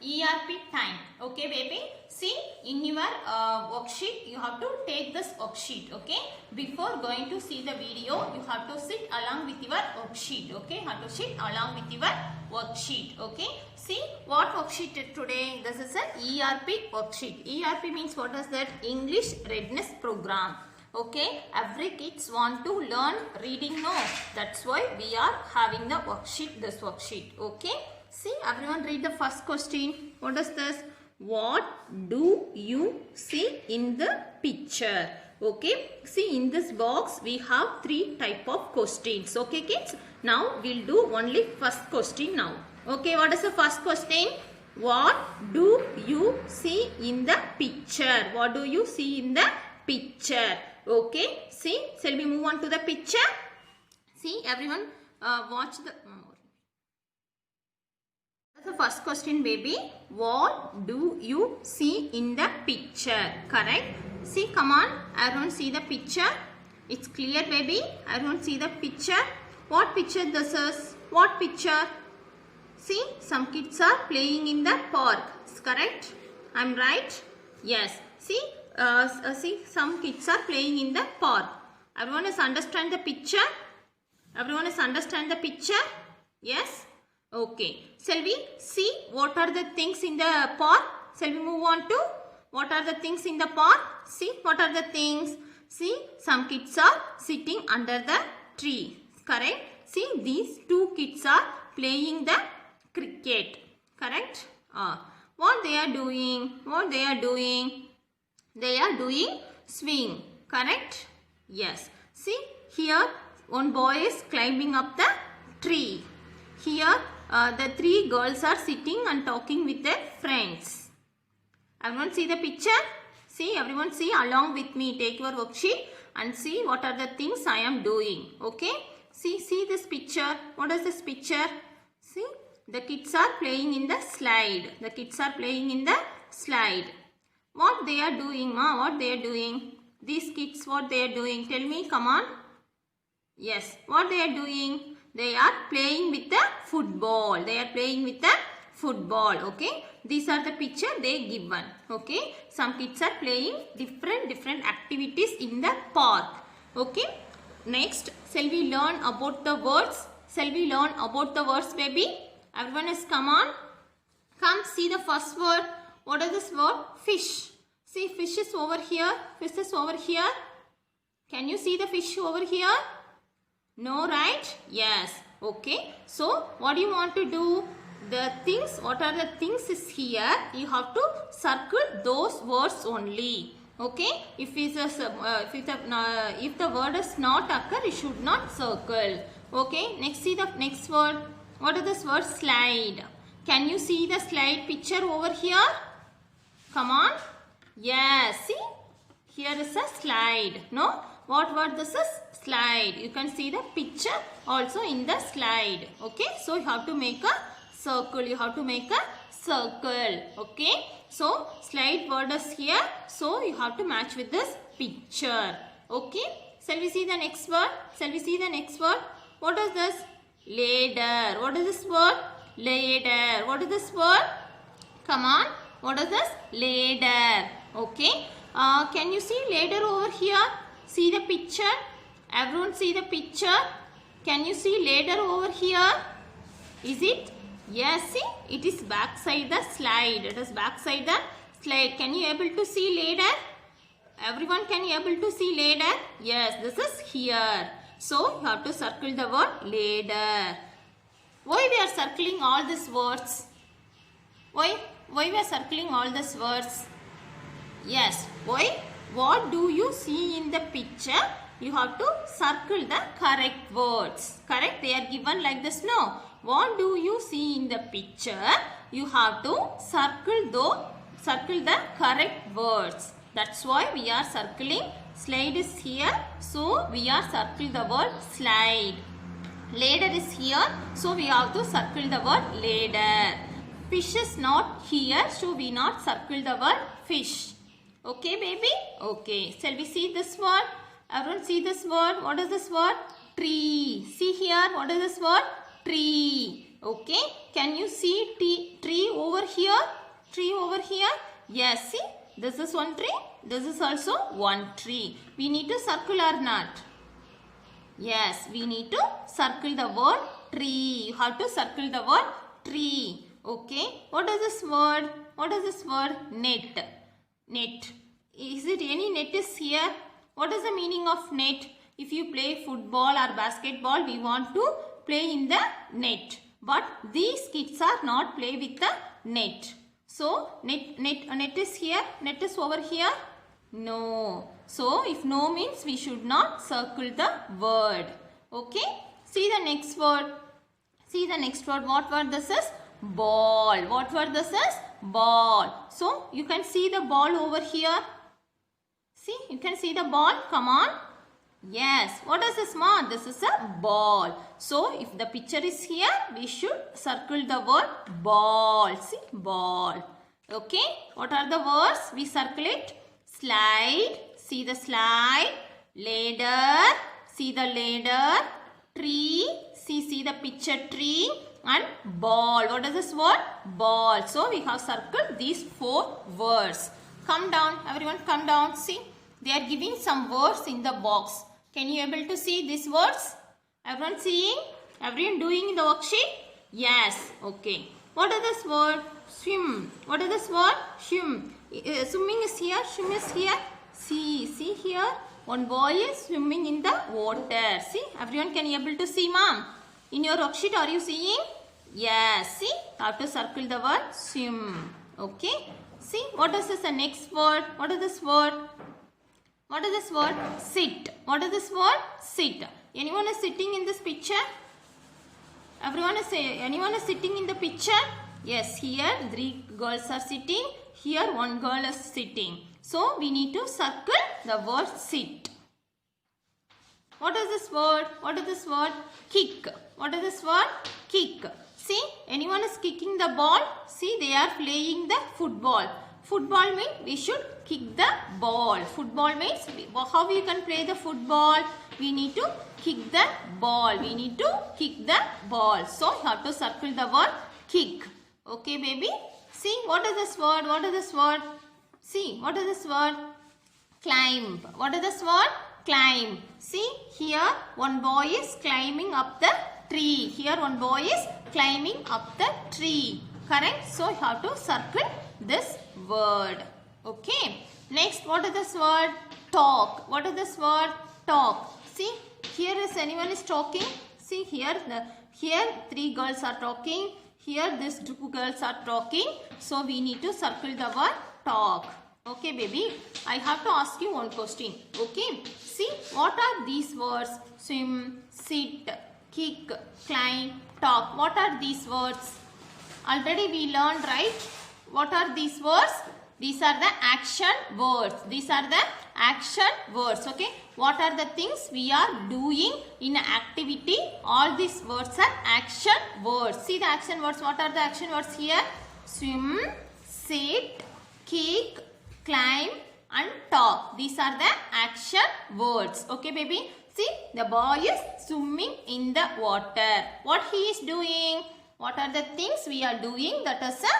ERP time. Okay, baby. See, in your worksheet, you have to take this worksheet. Okay. Before going to see the video, you have to sit along with your worksheet. Okay. You have to sit along with your worksheet. Okay. See, what worksheet today? This is a ERP worksheet. ERP means what is that? English Readiness Program. Okay, every kids want to learn reading, no? That's why we are having the worksheet, this worksheet. Okay, see, everyone read the first question. What is this? What do you see in the picture? Okay, see, in this box we have three type of questions. Okay, kids, now we'll do only first question now. Okay, what is the first question? What do you see in the picture? What do you see in the picture? Okay, see, shall we move on to the picture? See, everyone watch the... That's the first question, baby. What do you see in the picture? Correct? See, come on, everyone see the picture. It's clear, baby. Everyone see the picture. What picture this is? What picture? See, some kids are playing in the park. Correct? I'm right? Yes. See, see, some kids are playing in the park. Everyone is understand the picture? Everyone is understand the picture? Yes? Okay. Shall we see what are the things in the park? Shall we move on to what are the things in the park? See, what are the things? See, some kids are sitting under the tree. Correct? See, these two kids are playing the cricket. Correct? What they are doing? What they are doing? They are doing swing. Correct? Yes. See, here one boy is climbing up the tree. Here the three girls are sitting and talking with their friends. Everyone see the picture? See, everyone see along with me. Take your worksheet and see what are the things I am doing. Okay? See this picture. What is this picture? See, the kids are playing in the slide. The kids are playing in the slide. What they are doing, ma? What they are doing? These kids, what they are doing? Tell me, come on. Yes, what they are doing? They are playing with the football. They are playing with the football. Okay. These are the picture they given. Okay. Some kids are playing different activities in the park. Okay. Next, shall we learn about the words? Shall we learn about the words, baby? Everyone is come on. Come see the first word. What is this word? Fish. See, fish is over here. Fish is over here. Can you see the fish over here? No, right? Yes. Okay. So, what do you want to do? The things, what are the things is here? You have to circle those words only. Okay. If the word is not occur, you should not circle. Okay. Next, see the next word. What is this word? Slide. Can you see the slide picture over here? Come on. Yes. See. Here is a slide. No. What word this is? Slide. You can see the picture also in the slide. Okay. So you have to make a circle. You have to make a circle. Okay. So slide word is here. So you have to match with this picture. Okay. Shall we see the next word? Shall we see the next word? What is this? Ladder. What is this word? Ladder. What is this word? Come on. What is this? Ladder. Okay. Can you see ladder over here? See the picture. Everyone see the picture. Can you see ladder over here? Is it? Yes. See. It is backside the slide. It is backside the slide. Can you able to see ladder? Everyone can you able to see ladder? Yes. This is here. So you have to circle the word ladder. Why we are circling all these words? Why we are circling all these words? Yes. Why? What do you see in the picture? You have to circle the correct words. Correct? They are given like this. No. What do you see in the picture? You have to circle the correct words. That's why we are circling. Slide is here. So we are circle the word slide. Ladder is here. So we have to circle the word ladder. Fish is not here. So we not circle the word fish. Okay, baby? Okay. Shall we see this word? Everyone see this word. What is this word? Tree. See here. What is this word? Tree. Okay, can you see tree over here? Tree over here? Yes, see, this is one tree. This is also one tree. We need to circle or not? Yes, we need to circle the word tree. You have to circle the word tree. Okay, what is this word? What is this word? Net. Net. Is it any net is here? What is the meaning of net? If you play football or basketball, we want to play in the net. But these kids are not play with the net. So, net is here. Net is over here. No. So, if no means we should not circle the word. Okay. See the next word. See the next word. What word this is? Ball. What word this is? Ball. So, you can see the ball over here. See, you can see the ball. Come on. Yes. What is this, ma? This is a ball. So, if the picture is here, we should circle the word ball. See, ball. Okay. What are the words? We circle it. Slide. See the slide. Ladder. See the ladder. Tree. See the picture tree. And ball. What is this word? Ball. So, we have circled these 4 words. Come down. Everyone come down. See. They are giving some words in the box. Can you able to see these words? Everyone seeing? Everyone doing the worksheet? Yes. Okay. What is this word? Swim. What is this word? Swim. Swimming is here. Swim is here. See here. One boy is swimming in the water. See? Everyone can you able to see, ma'am? In your worksheet, are you seeing? Yes. See? Have to circle the word swim. Okay. See? What is this the next word? What is this word? What is this word? Sit. What is this word? Sit. Anyone is sitting in this picture? Anyone is sitting in the picture? Yes, here 3 girls are sitting. Here 1 girl is sitting. So, we need to circle the word sit. What is this word? What is this word? Kick. What is this word? Kick. See, anyone is kicking the ball? See, they are playing the football. Football means we should kick the ball. Football means how we can play the football? We need to kick the ball. We need to kick the ball. So, you have to circle the word kick. Okay, baby? See, what is this word? What is this word? See, what is this word? Climb. What is this word? Climb. See, here one boy is climbing up the tree. Here one boy is climbing up the tree. Correct? So, you have to circle this word. Okay. Next, what is this word? Talk. What is this word? Talk. See, here is anyone is talking. See, here 3 girls are talking. Here these 2 girls are talking. So, we need to circle the word talk. Okay, baby. I have to ask you one question. Okay. See, what are these words? Swim, sit, kick, climb, talk. What are these words? Already we learned, right? What are these words? These are the action words. These are the action words. Okay. What are the things we are doing in an activity? All these words are action words. See the action words. What are the action words here? Swim, sit, kick, climb and talk. These are the action words. Okay, baby. See, the boy is swimming in the water. What he is doing? What are the things we are doing? That is a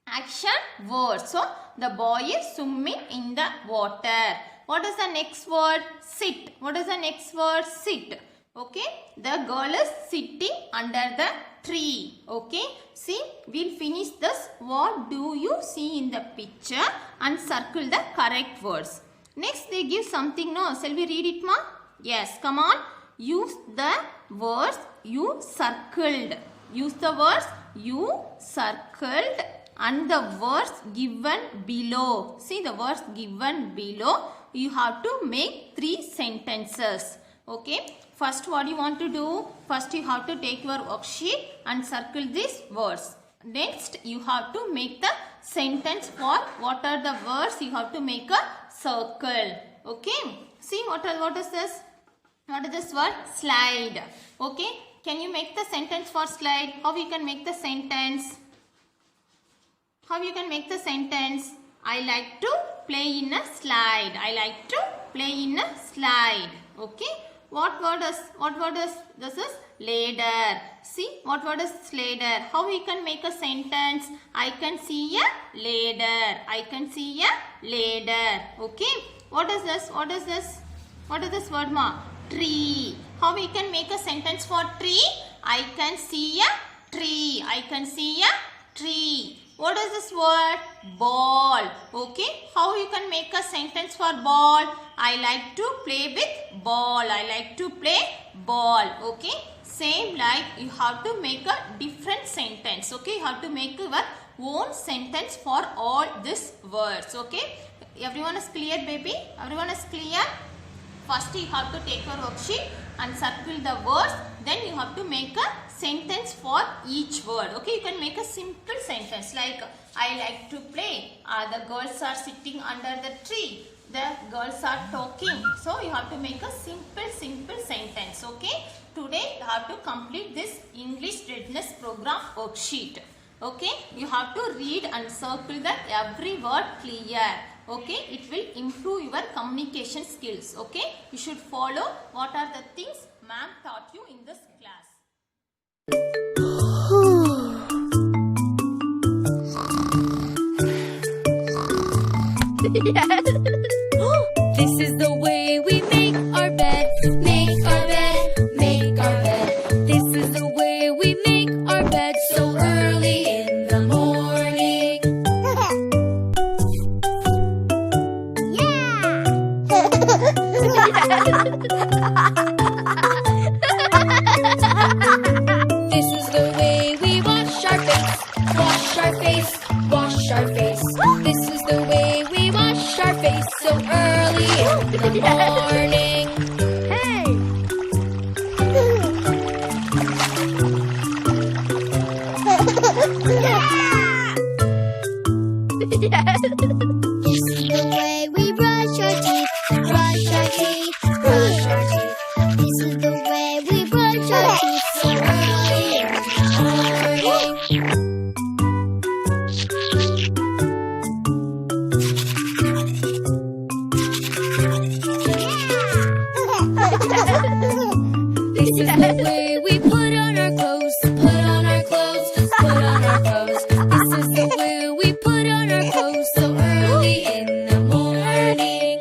action word. So, the boy is swimming in the water. What is the next word? Sit. What is the next word? Sit. Okay. The girl is sitting under the tree. Okay. See, we'll finish this. What do you see in the picture? And circle the correct words. Next, they give something. No, shall we read it, ma? Yes, come on. Use the words you circled. Use the words you circled and the words given below. See the words given below. You have to make 3 sentences. Okay. First, what you want to do? First, you have to take your worksheet and circle these words. Next, you have to make the sentence for what are the words. You have to make a circle. Okay. See what is this? What is this word? Slide. Okay. Can you make the sentence for slide? How you can make the sentence? How you can make the sentence? I like to play in a slide. I like to play in a slide. Okay. What word is this? Is ladder. See what word is ladder? How we can make a sentence? I can see a ladder. I can see a ladder. Okay. What is this? What is this? What is this word, ma? Tree. How we can make a sentence for tree? I can see a tree. I can see a tree. What is this word? Ball. Okay. How you can make a sentence for ball? I like to play with ball. I like to play ball. Okay. Same like you have to make a different sentence. Okay. You have to make your own sentence for all these words. Okay. Everyone is clear, baby? Everyone is clear? First you have to take your worksheet and circle the words. Then you have to make a sentence for each word. Okay, you can make a simple sentence like I like to play. The girls are sitting under the tree. The girls are talking. So you have to make a simple sentence. Okay, today you have to complete this English readiness program worksheet. Okay, you have to read and circle the every word clear. Okay, it will improve your communication skills. Okay, you should follow what are the things ma'am taught you in this class. This is the way we make our bed, make our bed, make our bed. This is the way we make our bed so early in the morning. This is the way we wash our face, wash our face, wash our face. This is the way we wash our face so early in the morning. This is the way we brush our teeth, brush our teeth, brush our teeth. This is the way we brush our teeth so early in the morning. This is the way we put on our clothes, put on our clothes, put on our clothes. This is the way we put on our clothes so early in the morning.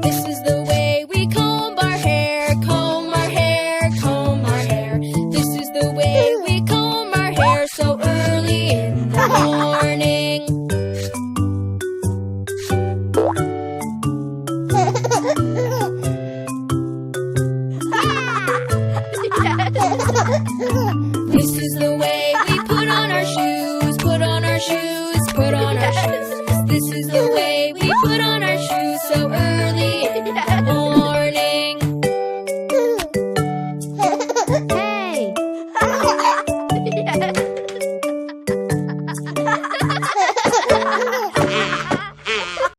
This is the way we comb our hair, comb our hair, comb our hair. This is the way we comb our hair so early in the morning.